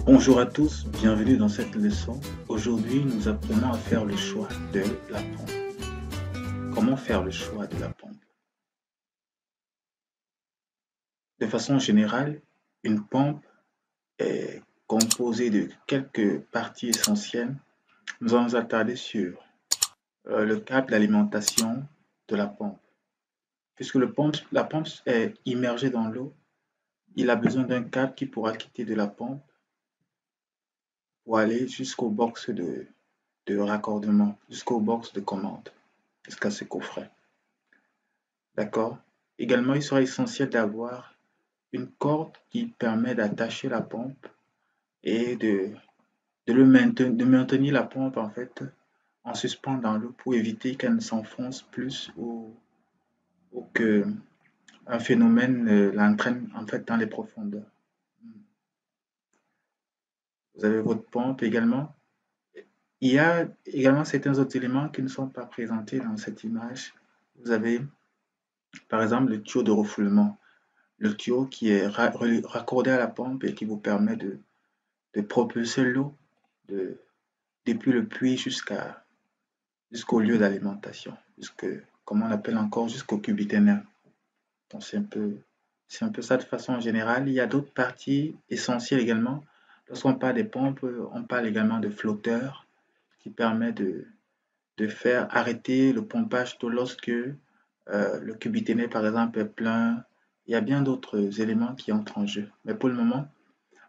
Bonjour à tous, bienvenue dans cette leçon. Aujourd'hui, nous apprenons à faire le choix de la pompe. Comment faire le choix de la pompe? De façon générale, une pompe est composée de quelques parties essentielles. Nous allons nous attarder sur le câble d'alimentation de la pompe. Puisque la pompe est immergée dans l'eau, il a besoin d'un câble qui pourra quitter de la pompe pour aller jusqu'au box de raccordement, jusqu'au box de commande, jusqu'à ce coffret. D'accord? Également, il sera essentiel d'avoir une corde qui permet d'attacher la pompe et de maintenir la pompe en fait en suspens dans l'eau pour éviter qu'elle ne s'enfonce plus ou que un phénomène l'entraîne en fait dans les profondeurs. Vous avez votre pompe également. Il y a également certains autres éléments qui ne sont pas présentés dans cette image. Vous avez par exemple le tuyau de refoulement. Le tuyau qui est raccordé à la pompe et qui vous permet de propulser l'eau depuis le puits jusqu'au lieu d'alimentation, comme on l'appelle encore, jusqu'au cubiténaire. Donc c'est un peu ça de façon générale. Il y a d'autres parties essentielles également. Lorsqu'on parle des pompes, on parle également de flotteurs qui permet de faire arrêter le pompage d'eau lorsque le cubiténaire, par exemple, est plein. Il y a bien d'autres éléments qui entrent en jeu. Mais pour le moment,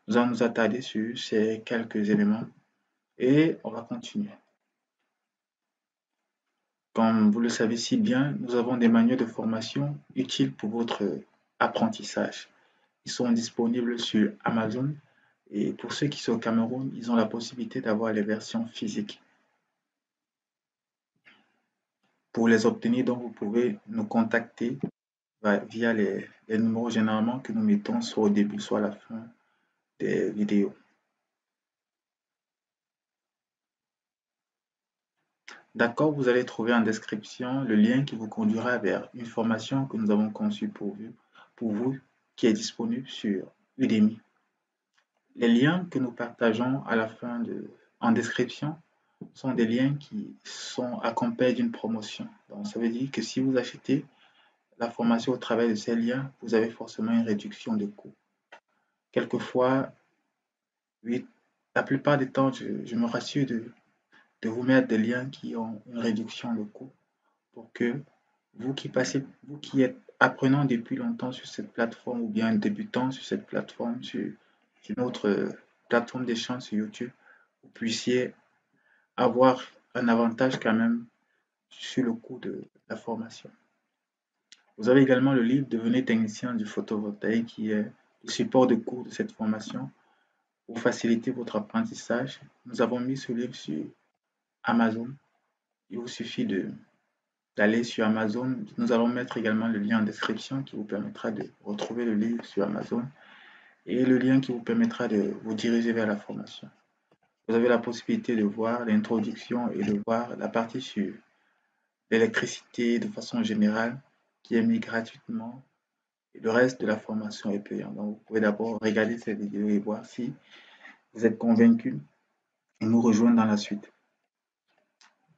nous allons nous attarder sur ces quelques éléments et on va continuer. Comme vous le savez si bien, nous avons des manuels de formation utiles pour votre apprentissage. Ils sont disponibles sur Amazon et pour ceux qui sont au Cameroun, ils ont la possibilité d'avoir les versions physiques. Pour les obtenir, donc, vous pouvez nous contacter via les numéros généralement que nous mettons soit au début, soit à la fin des vidéos. D'accord, vous allez trouver en description le lien qui vous conduira vers une formation que nous avons conçue pour vous qui est disponible sur Udemy. Les liens que nous partageons à la fin en description sont des liens qui sont accompagnés d'une promotion. Donc, ça veut dire que si vous achetez la formation au travers de ces liens, vous avez forcément une réduction de coût. Quelquefois, oui, la plupart du temps, je me rassure de vous mettre des liens qui ont une réduction de coût pour que vous qui êtes apprenant depuis longtemps sur cette plateforme ou bien débutant sur cette plateforme, sur notre plateforme d'échange sur YouTube, vous puissiez avoir un avantage quand même sur le coût de la formation. Vous avez également le livre Devenez technicien du photovoltaïque qui est le support de cours de cette formation pour faciliter votre apprentissage. Nous avons mis ce livre sur Amazon. Il vous suffit d'aller sur Amazon. Nous allons mettre également le lien en description qui vous permettra de retrouver le livre sur Amazon et le lien qui vous permettra de vous diriger vers la formation. Vous avez la possibilité de voir l'introduction et de voir la partie sur l'électricité de façon générale qui est mise gratuitement et le reste de la formation est payant. Donc vous pouvez d'abord regarder cette vidéo et voir si vous êtes convaincu et nous rejoindre dans la suite.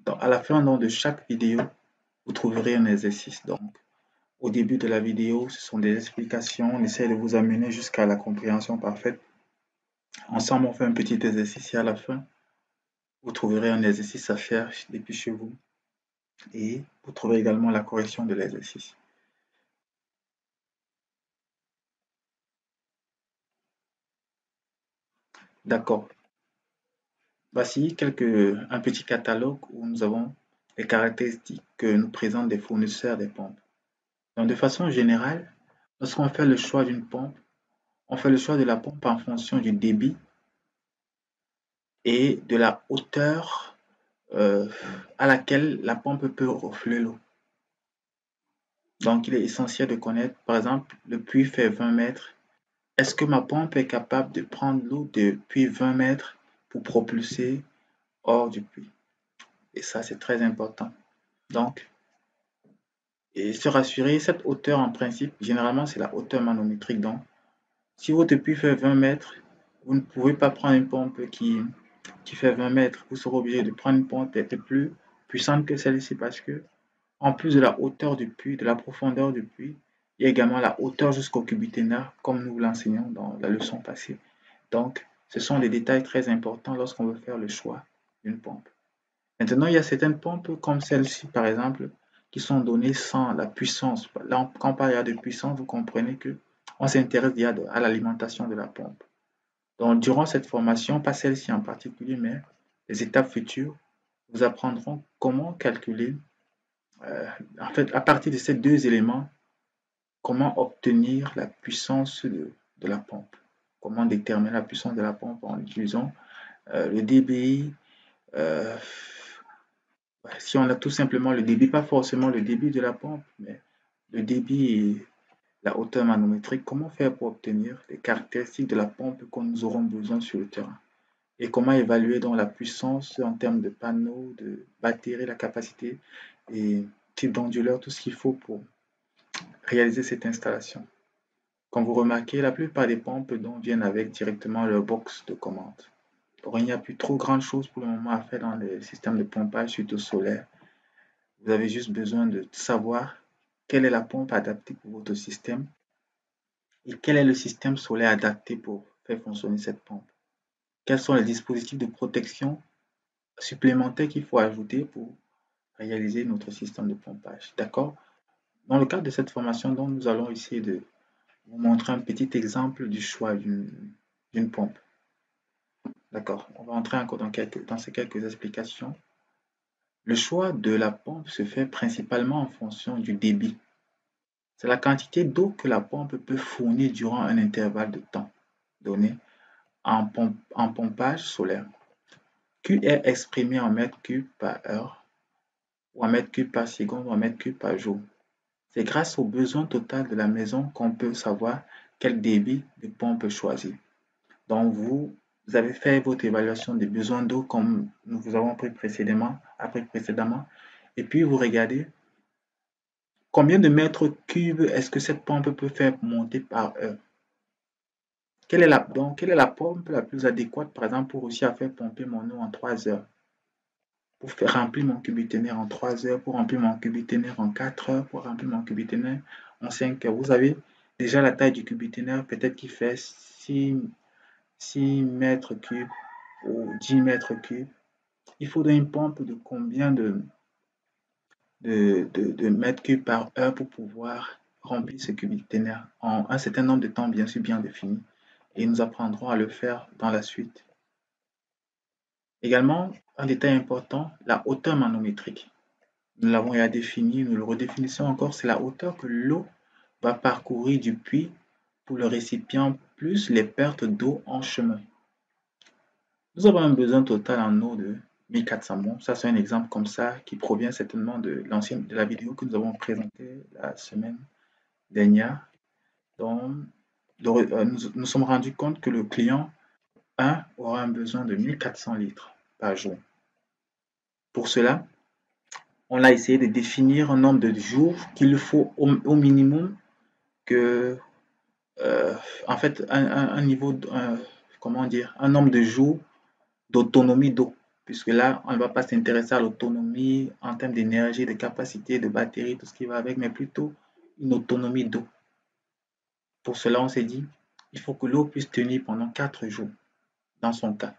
Donc, à la fin de chaque vidéo, vous trouverez un exercice. Donc, au début de la vidéo, ce sont des explications. On essaie de vous amener jusqu'à la compréhension parfaite. Ensemble, on fait un petit exercice et à la fin, vous trouverez un exercice à faire depuis chez vous et vous trouverez également la correction de l'exercice. D'accord. Voici un petit catalogue où nous avons les caractéristiques que nous présentent des fournisseurs des pompes. Donc, de façon générale, lorsqu'on fait le choix d'une pompe, on fait le choix de la pompe en fonction du débit et de la hauteur à laquelle la pompe peut refouler l'eau. Donc, il est essentiel de connaître, par exemple, le puits fait 20 mètres. Est-ce que ma pompe est capable de prendre l'eau depuis 20 mètres pour propulser hors du puits? Et ça, c'est très important. Donc, et se rassurer, cette hauteur en principe, généralement, c'est la hauteur manométrique. Donc, si votre puits fait 20 mètres, Vous ne pouvez pas prendre une pompe qui fait 20 mètres. Vous serez obligé de prendre une pompe qui est plus puissante que celle-ci parce que, en plus de la hauteur du puits, de la profondeur du puits, il y a également la hauteur jusqu'au cubiténaire, comme nous l'enseignons dans la leçon passée. Donc, ce sont des détails très importants lorsqu'on veut faire le choix d'une pompe. Maintenant, il y a certaines pompes comme celle-ci, par exemple, qui sont données sans la puissance. Là, quand on parle de puissance, vous comprenez que on s'intéresse à l'alimentation de la pompe. Donc, durant cette formation, pas celle-ci en particulier, mais les étapes futures, vous apprendront comment calculer, euh, en fait, à partir de ces deux éléments, comment obtenir la puissance de la pompe. Comment déterminer la puissance de la pompe en utilisant le débit. euh, Si on a tout simplement le débit, pas forcément le débit de la pompe, mais le débit et la hauteur manométrique, comment faire pour obtenir les caractéristiques de la pompe que nous aurons besoin sur le terrain et comment évaluer donc la puissance en termes de panneaux, de batterie, la capacité et type d'onduleur, tout ce qu'il faut pour réaliser cette installation. Comme vous remarquez, la plupart des pompes donc viennent avec directement leur box de commande. Donc, il n'y a plus trop grande chose pour le moment à faire dans les systèmes de pompage, surtout solaire. Vous avez juste besoin de savoir quelle est la pompe adaptée pour votre système et quel est le système solaire adapté pour faire fonctionner cette pompe. Quels sont les dispositifs de protection supplémentaires qu'il faut ajouter pour réaliser notre système de pompage. D'accord? Dans le cadre de cette formation, donc, nous allons essayer de vous montrer un petit exemple du choix d'une pompe. D'accord? On va entrer encore dans ces quelques explications. Le choix de la pompe se fait principalement en fonction du débit. C'est la quantité d'eau que la pompe peut fournir durant un intervalle de temps donné en pompage solaire. Q est exprimé en mètres cubes par heure, ou en mètres cubes par seconde, ou en mètres cubes par jour. C'est grâce au besoin total de la maison qu'on peut savoir quel débit de pompe choisir. Donc vous avez fait votre évaluation des besoins d'eau comme nous vous avons appris précédemment, et puis vous regardez combien de mètres cubes est-ce que cette pompe peut faire monter par heure. Quelle est la pompe la plus adéquate, par exemple, pour réussir à faire pomper mon eau en 3 heures? Pour faire remplir mon cubiténaire en 3 heures, pour remplir mon cubiténaire en 4 heures, pour remplir mon cubiténaire en 5 heures. Vous avez déjà la taille du cubiténaire, peut-être qu'il fait 6 mètres cubes ou 10 mètres cubes. Il faudrait une pompe de combien de mètres cubes par heure pour pouvoir remplir ce cubiténaire en un certain nombre de temps bien sûr bien défini. Et nous apprendrons à le faire dans la suite. Également, un détail important, la hauteur manométrique. Nous l'avons déjà défini, nous le redéfinissons encore, c'est la hauteur que l'eau va parcourir du puits pour le récipient plus les pertes d'eau en chemin. Nous avons un besoin total en eau de 1400 mol. Ça, c'est un exemple comme ça qui provient certainement de la vidéo que nous avons présentée la semaine dernière. Donc, nous sommes rendus compte que le client 1 aura un besoin de 1400 litres par jour. Pour cela, on a essayé de définir un nombre de jours qu'il faut au minimum que, en fait, un niveau, comment dire, un nombre de jours d'autonomie d'eau. Puisque là, on ne va pas s'intéresser à l'autonomie en termes d'énergie, de capacité, de batterie, tout ce qui va avec, mais plutôt une autonomie d'eau. Pour cela, on s'est dit, il faut que l'eau puisse tenir pendant 4 jours, dans son cas.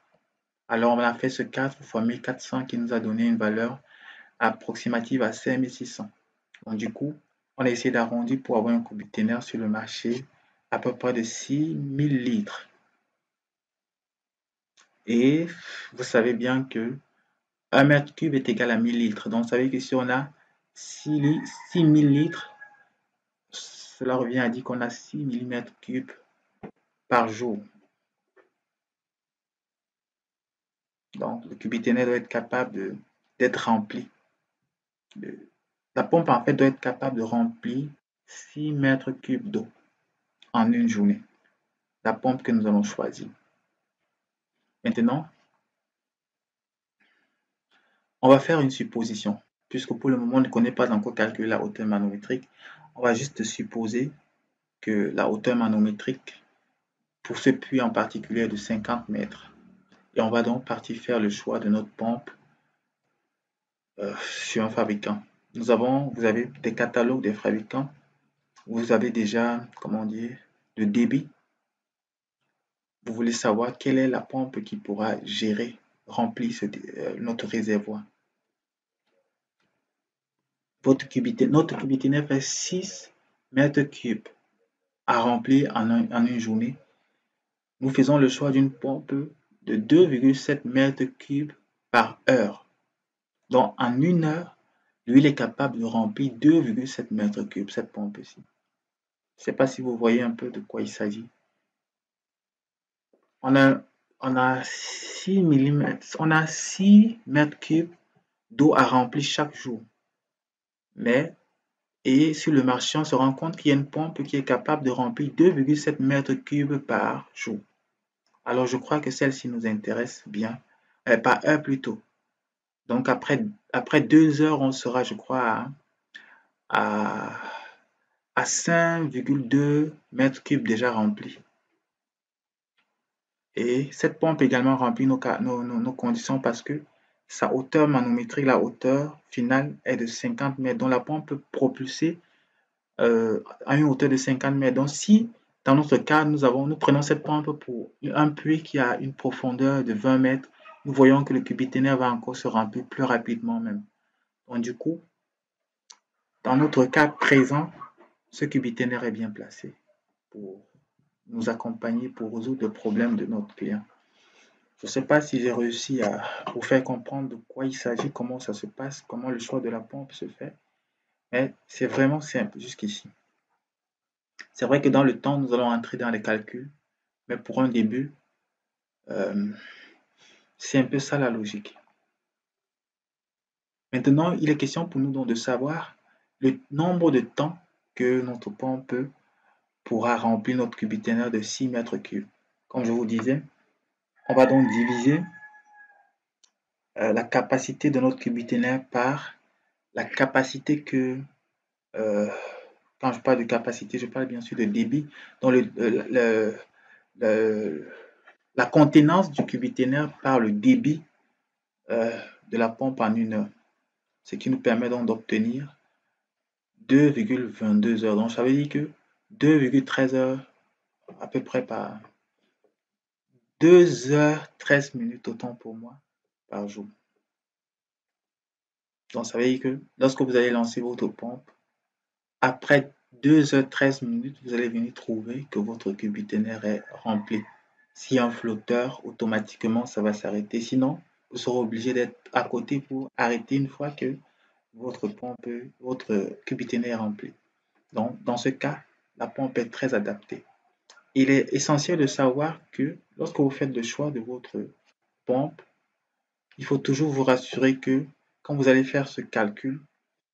Alors, on a fait ce 4 fois 1400 qui nous a donné une valeur approximative à 5600. Donc, du coup, on a essayé d'arrondir pour avoir un cubiténaire sur le marché à peu près de 6000 litres. Et vous savez bien que 1 mètre cube est égal à 1000 litres. Donc, vous savez que si on a 6000 litres, cela revient à dire qu'on a 6 mm cubes par jour. Donc, le cubiténaire doit être capable d'être rempli. La pompe, en fait, doit être capable de remplir 6 mètres cubes d'eau en une journée. La pompe que nous allons choisir. Maintenant, on va faire une supposition. Puisque pour le moment, on ne connaît pas encore calculer la hauteur manométrique, on va juste supposer que la hauteur manométrique pour ce puits en particulier de 50 mètres. Et on va donc partir faire le choix de notre pompe sur un fabricant. Vous avez des catalogues des fabricants. Vous avez déjà, comment dire, le débit. Vous voulez savoir quelle est la pompe qui pourra gérer, remplir notre réservoir. Notre cubitaire fait 6 mètres cubes à remplir en une journée. Nous faisons le choix d'une pompe de 2,7 mètres cubes par heure. Donc, en une heure, lui, il est capable de remplir 2,7 mètres cubes, cette pompe-ci. Je ne sais pas si vous voyez un peu de quoi il s'agit. On a 6 on a 6 mètres cubes d'eau à remplir chaque jour. Et sur le marché, on se rend compte qu'il y a une pompe qui est capable de remplir 2,7 mètres cubes par jour. Alors, je crois que celle-ci nous intéresse bien, par heure plutôt. Donc, après 2 heures, on sera, je crois, à 5,2 mètres cubes déjà remplis. Et cette pompe également remplit nos conditions parce que sa hauteur manométrique, la hauteur finale est de 50 mètres. Donc, la pompe peut propulser à une hauteur de 50 mètres. Donc, si dans notre cas, nous prenons cette pompe pour un puits qui a une profondeur de 20 mètres, nous voyons que le cubiténaire va encore se remplir plus rapidement même. Donc, du coup, dans notre cas présent, ce cubiténaire est bien placé pour nous accompagner pour résoudre le problème de notre client. Je ne sais pas si j'ai réussi à vous faire comprendre de quoi il s'agit, comment ça se passe, comment le choix de la pompe se fait, mais c'est vraiment simple jusqu'ici. C'est vrai que dans le temps, nous allons entrer dans les calculs, mais pour un début, c'est un peu ça la logique. Maintenant, il est question pour nous donc de savoir le nombre de temps que notre pompe pourra remplir notre cubiténaire de 6 mètres cubes. Comme je vous disais, on va donc diviser la capacité de notre cubiténaire par la capacité que, quand je parle de capacité, je parle bien sûr de débit, donc la contenance du cubiténaire par le débit de la pompe en une heure, ce qui nous permet donc d'obtenir 2,22 heures. Donc ça veut dire que 2,13 heures à peu près par 2 heures 13 minutes autant pour moi par jour. Donc ça veut dire que lorsque vous allez lancer votre pompe, après 2 heures 13 minutes, vous allez venir trouver que votre cubiténaire est rempli. S'il y a un flotteur, automatiquement ça va s'arrêter. Sinon, vous serez obligé d'être à côté pour arrêter une fois que votre cubiténaire est rempli. Donc, dans ce cas, la pompe est très adaptée. Il est essentiel de savoir que lorsque vous faites le choix de votre pompe, il faut toujours vous rassurer que quand vous allez faire ce calcul,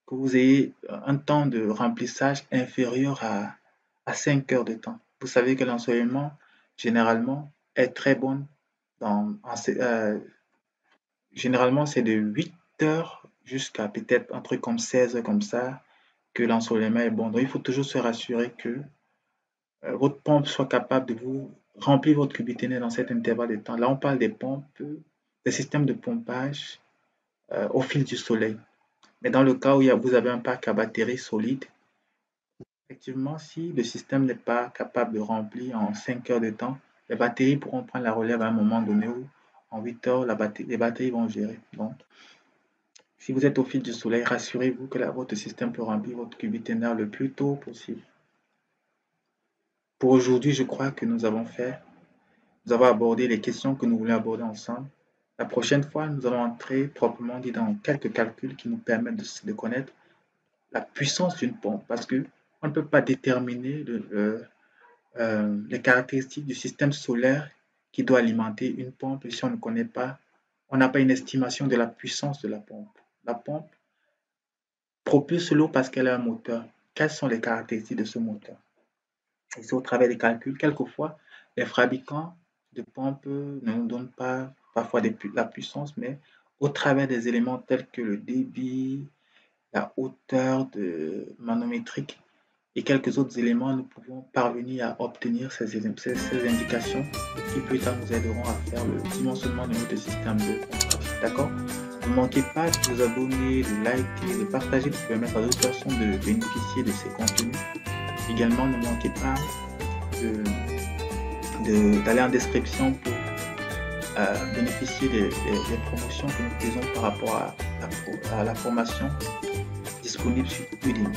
que vous ayez un temps de remplissage inférieur à 5 heures de temps. Vous savez que l'ensoleillement, généralement, est très bon. Généralement, c'est de 8 heures jusqu'à peut-être un truc comme 16 heures comme ça que l'ensoleillement est bon. Donc, il faut toujours se rassurer que votre pompe soit capable de vous remplir votre cubiténaire dans cet intervalle de temps. Là, on parle des pompes, des systèmes de pompage au fil du soleil. Mais dans le cas où vous avez un parc à batterie solide, effectivement, si le système n'est pas capable de remplir en 5 heures de temps, les batteries pourront prendre la relève à un moment donné où en 8 heures, les batteries vont gérer. Donc, si vous êtes au fil du soleil, rassurez-vous que votre système peut remplir votre cubiténaire le plus tôt possible. Pour aujourd'hui, je crois que nous avons abordé les questions que nous voulions aborder ensemble. La prochaine fois, nous allons entrer proprement dit dans quelques calculs qui nous permettent de connaître la puissance d'une pompe parce que on ne peut pas déterminer les caractéristiques du système solaire qui doit alimenter une pompe si on ne connaît pas, on n'a pas une estimation de la puissance de la pompe. La pompe propulse l'eau parce qu'elle a un moteur. Quelles sont les caractéristiques de ce moteur? Et c'est au travers des calculs, quelquefois, les fabricants de pompes ne nous donnent pas parfois la puissance, mais au travers des éléments tels que le débit, la hauteur manométrique, et quelques autres éléments, nous pouvons parvenir à obtenir ces indications qui plus tard nous aideront à faire le dimensionnement de notre système de contraste. D'accord? Ne manquez pas de vous abonner, de liker, de partager pour permettre à d'autres personnes de bénéficier de ces contenus. Également, ne manquez pas d'aller en description pour bénéficier des promotions que nous faisons par rapport à la formation disponible sur Udemy.